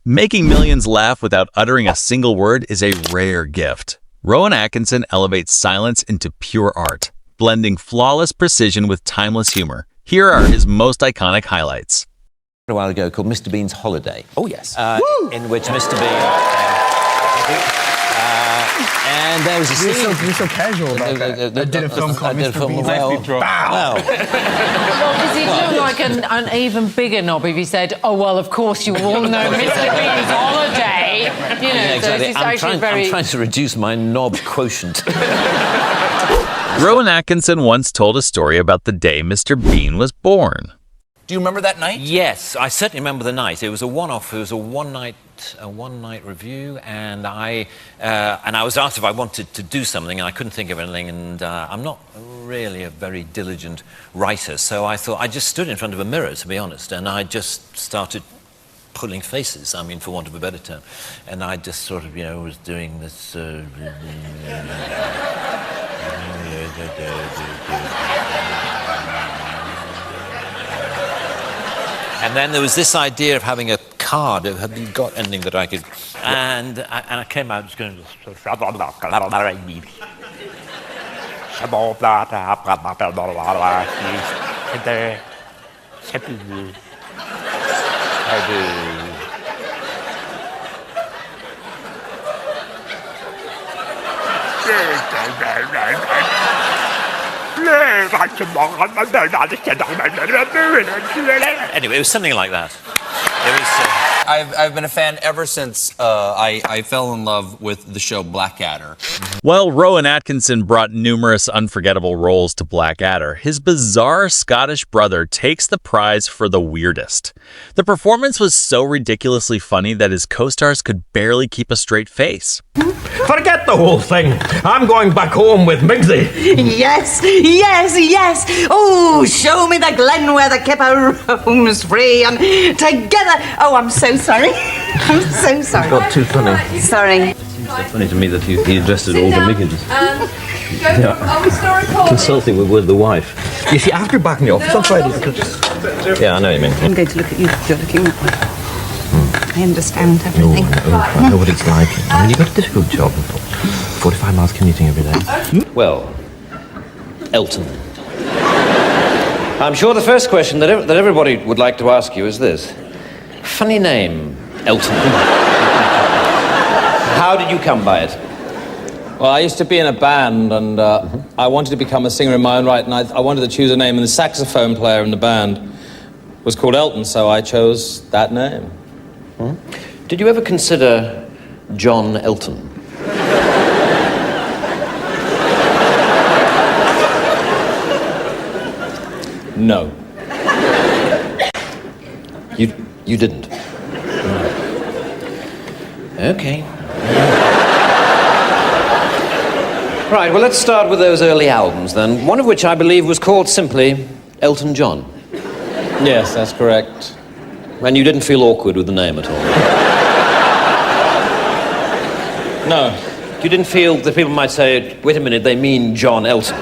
Making millions laugh without uttering a single word is a rare gift. Rowan Atkinson elevates silence into pure art, blending flawless precision with timeless humor. Here are his most iconic highlights. A while ago called Mr. Bean's Holiday. Oh, yes. In which Mr. Bean... and there was a scene... You're so casual about that. I did a film called Mr. Bean's Well, Well, does he look like an even bigger knob if he said, oh, well, of course you all know Mr. Bean's Holiday? You know, yeah, exactly. so it's I'm trying to reduce my knob quotient. Rowan Atkinson once told a story about the day Mr. Bean was born. Do you remember that night? Yes, I certainly remember the night. It was a one-off. It was a one-night review, and I was asked if I wanted to do something, and I couldn't think of anything. And I'm not really a very diligent writer, so I thought I just stood in front of a mirror, to be honest, and I just started pulling faces. I mean, for want of a better term, and I just sort of, was doing this. And then there was this idea of having a card. Have you got anything that I could... And I came out just going... Anyway, it was something like that. It was... I've been a fan ever since I fell in love with the show Blackadder. While Rowan Atkinson brought numerous unforgettable roles to Blackadder, his bizarre Scottish brother takes the prize for the weirdest. The performance was so ridiculously funny that his co-stars could barely keep a straight face. Forget the whole thing. I'm going back home with Migsy. Yes, yes, yes. Oh, show me the glen where the kipper roams free and together. Oh, I'm so sorry. I'm so sorry. Got too funny. Sorry. It's so funny to me that he addressed all the Miggins. Consulting with the wife. You see, after backing you off, some Fridays. Yeah, I know what you mean. I'm going to look at you. You're looking that way. I understand everything. I know what it's like. I mean, you've got a difficult job. 45 miles commuting every day. Well, Elton. I'm sure the first question that everybody would like to ask you is this. Funny name, Elton. How did you come by it? Well, I used to be in a band, and I wanted to become a singer in my own right, and I wanted to choose a name, and the saxophone player in the band was called Elton, so I chose that name. Did you ever consider John Elton? No. You didn't? Okay. Right, well, let's start with those early albums, then. One of which I believe was called simply Elton John. Yes, that's correct. And you didn't feel awkward with the name at all? No. You didn't feel that people might say, wait a minute, they mean John Elton.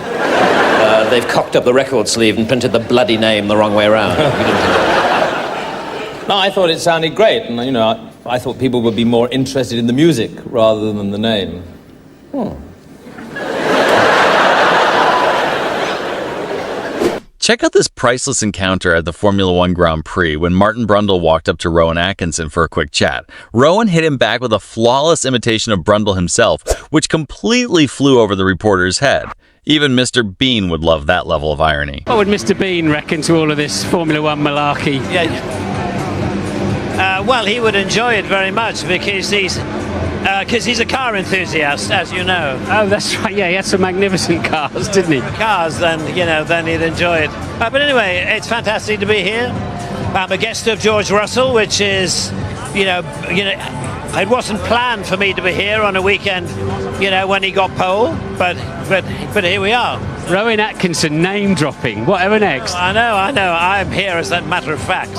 They've cocked up the record sleeve and printed the bloody name the wrong way around. No, I thought it sounded great, and, I thought people would be more interested in the music rather than the name. Check out this priceless encounter at the Formula 1 Grand Prix when Martin Brundle walked up to Rowan Atkinson for a quick chat. Rowan hit him back with a flawless imitation of Brundle himself, which completely flew over the reporter's head. Even Mr. Bean would love that level of irony. What would Mr. Bean reckon to all of this Formula 1 malarkey? Well, he would enjoy it very much because he's a car enthusiast, as you know. Oh, that's right. Yeah, he had some magnificent cars, didn't he? Cars, then he'd enjoy it. But anyway, it's fantastic to be here. I'm a guest of George Russell, which is, it wasn't planned for me to be here on a weekend, when he got pole, but here we are. Rowan Atkinson name-dropping. Whatever next? I know. I'm here as a matter of fact,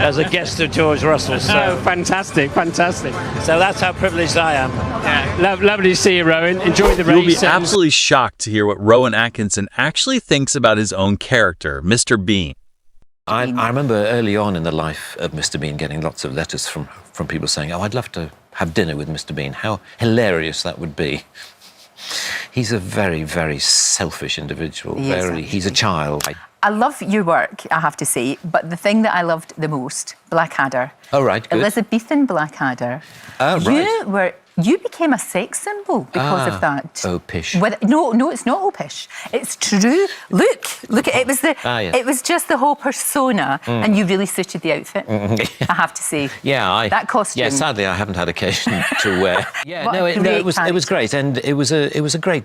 as a guest of George Russell. So. Oh, fantastic. So that's how privileged I am. Yeah. Lovely to see you, Rowan. Enjoy the race. You'll be absolutely shocked to hear what Rowan Atkinson actually thinks about his own character, Mr. Bean. I remember early on in the life of Mr. Bean getting lots of letters from from people saying, "Oh, I'd love to have dinner with Mr. Bean." How hilarious that would be. He's a very, very selfish individual. He's a child. I love your work, I have to say, but the thing that I loved the most, Blackadder. Oh, right, good. Elizabethan Blackadder. Oh, right. You became a sex symbol because of that. Oh, pish. No, it's not pish. It's true. Look, it was yes. It was just the whole persona, and you really suited the outfit. I have to say. Yeah, that costume. Yeah, sadly, I haven't had occasion to wear. Yeah, it was great, and it was a great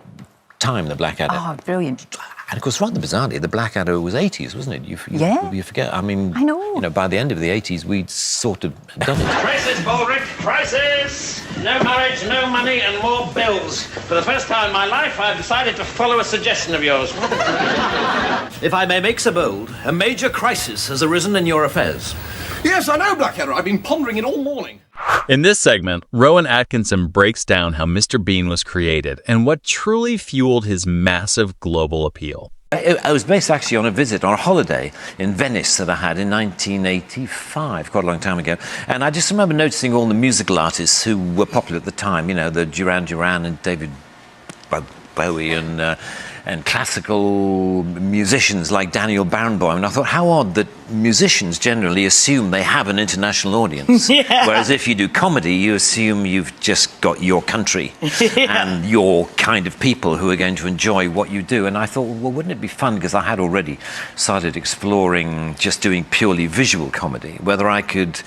time, the Blackadder. Oh, brilliant. And of course, rather bizarrely, the Blackadder was 80s, wasn't it? You forget. I mean, I know. By the end of the 80s, we'd sort of done it. Crisis, Baldrick, crisis! No marriage, no money, and more bills. For the first time in my life, I've decided to follow a suggestion of yours. If I may make so bold, a major crisis has arisen in your affairs. Yes, I know, Blackadder. I've been pondering it all morning. In this segment, Rowan Atkinson breaks down how Mr. Bean was created and what truly fueled his massive global appeal. I was based actually on a holiday in Venice that I had in 1985, quite a long time ago. And I just remember noticing all the musical artists who were popular at the time, the Duran Duran and David Bowie and classical musicians like Daniel Barenboim. And I thought, how odd that musicians generally assume they have an international audience. Yeah. Whereas if you do comedy, you assume you've just got your country and your kind of people who are going to enjoy what you do. And I thought, well, wouldn't it be fun, because I had already started exploring just doing purely visual comedy, whether I could,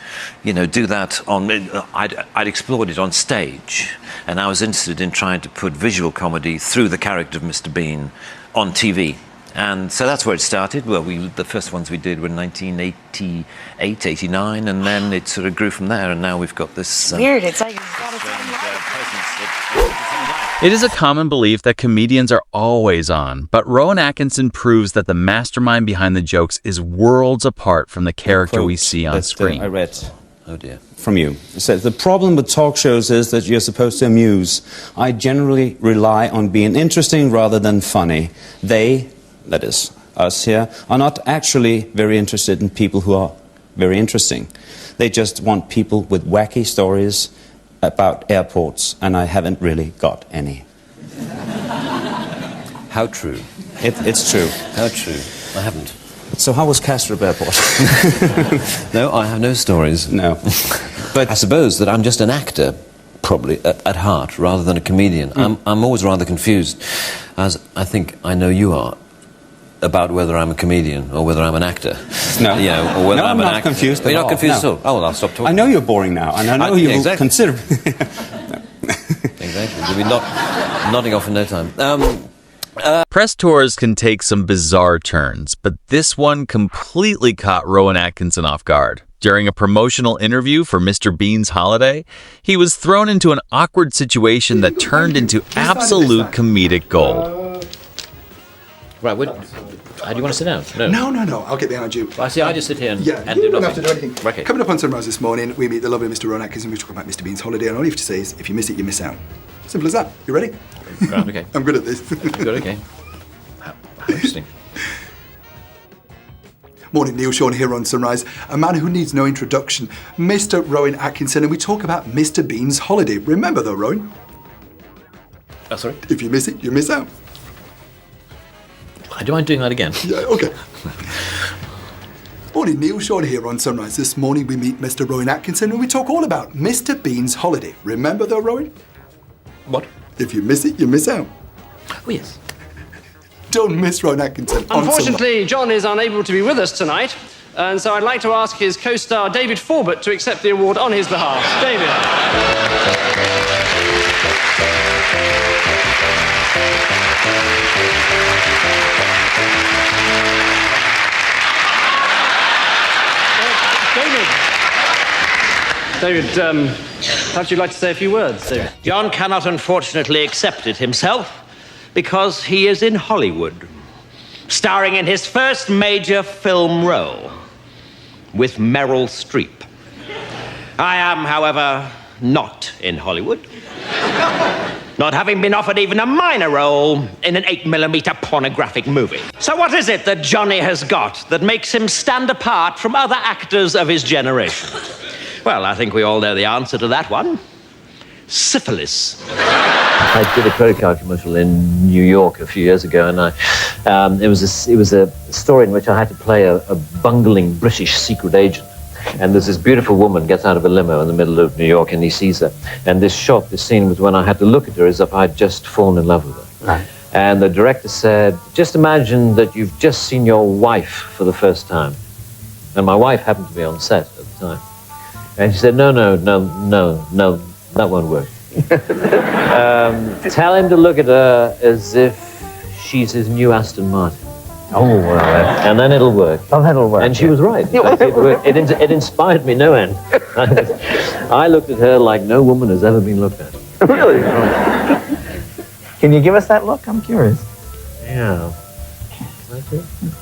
do that on... I'd explored it on stage, and I was interested in trying to put visual comedy through the character of Mr. Bean on TV. And so that's where it started. Well, the first ones we did were in 1988, 89, and then it sort of grew from there, and now we've got this... Weird, it's like... It is a common belief that comedians are always on, but Rowan Atkinson proves that the mastermind behind the jokes is worlds apart from the character we see on screen. I read from you. It says, the problem with talk shows is that you're supposed to amuse. I generally rely on being interesting rather than funny. They, that is, us here, are not actually very interested in people who are very interesting. They just want people with wacky stories about airports, and I haven't really got any. How true? It's true. How true? I haven't. So how was Kastrup Airport? No, I have no stories. No. But I suppose that I'm just an actor, probably, at heart, rather than a comedian. I'm always rather confused, as I think I know you are, about whether I'm a comedian or whether I'm an actor. No. Or whether I'm an not actor. confused at You're not all. confused No. at all? Oh, well, I'll stop talking. I know you're boring now, and I know you will consider... Exactly. You'll be nodding off in no time. Press tours can take some bizarre turns, but this one completely caught Rowan Atkinson off guard. During a promotional interview for Mr. Bean's holiday, he was thrown into an awkward situation that turned into absolute comedic gold. Right, do you want to sit down? No, I'll get behind you. I see, I just sit here and you do don't nothing. have to do anything. Okay. Coming up on Sunrise this morning, we meet the lovely Mr. Rowan Atkinson. We talk about Mr. Bean's holiday, and all you have to say is, if you miss it, you miss out. Simple as that. You ready? Right, okay. I'm good at this. Good, okay. How interesting. Morning, Neil Sean here on Sunrise. A man who needs no introduction, Mr. Rowan Atkinson, and we talk about Mr. Bean's holiday. Remember though, Rowan? Sorry? If you miss it, you miss out. Do you mind doing that again? Yeah, okay. Morning, Neil Sean here on Sunrise. This morning we meet Mr. Rowan Atkinson and we talk all about Mr. Bean's holiday. Remember though, Rowan? What? If you miss it, you miss out. Oh, yes. Don't miss Rowan Atkinson on Unfortunately, John is unable to be with us tonight, and so I'd like to ask his co-star David Forbert to accept the award on his behalf. David. David, perhaps you'd like to say a few words, David. John cannot unfortunately accept it himself because he is in Hollywood, starring in his first major film role with Meryl Streep. I am, however, not in Hollywood, not having been offered even a minor role in an 8mm pornographic movie. So what is it that Johnny has got that makes him stand apart from other actors of his generation? Well, I think we all know the answer to that one. Syphilis. I did a credit card commercial in New York a few years ago, and it was a story in which I had to play a bungling British secret agent. And there's this beautiful woman gets out of a limo in the middle of New York, and he sees her. And this scene was when I had to look at her as if I'd just fallen in love with her. Right. And the director said, just imagine that you've just seen your wife for the first time. And my wife happened to be on set at the time. And she said, no, that won't work. Tell him to look at her as if she's his new Aston Martin. Oh, well. And then it'll work. Oh, that'll work. And she was right. In fact, it inspired me no end. I looked at her like no woman has ever been looked at. Really? Can you give us that look? I'm curious. Yeah. Can I do it?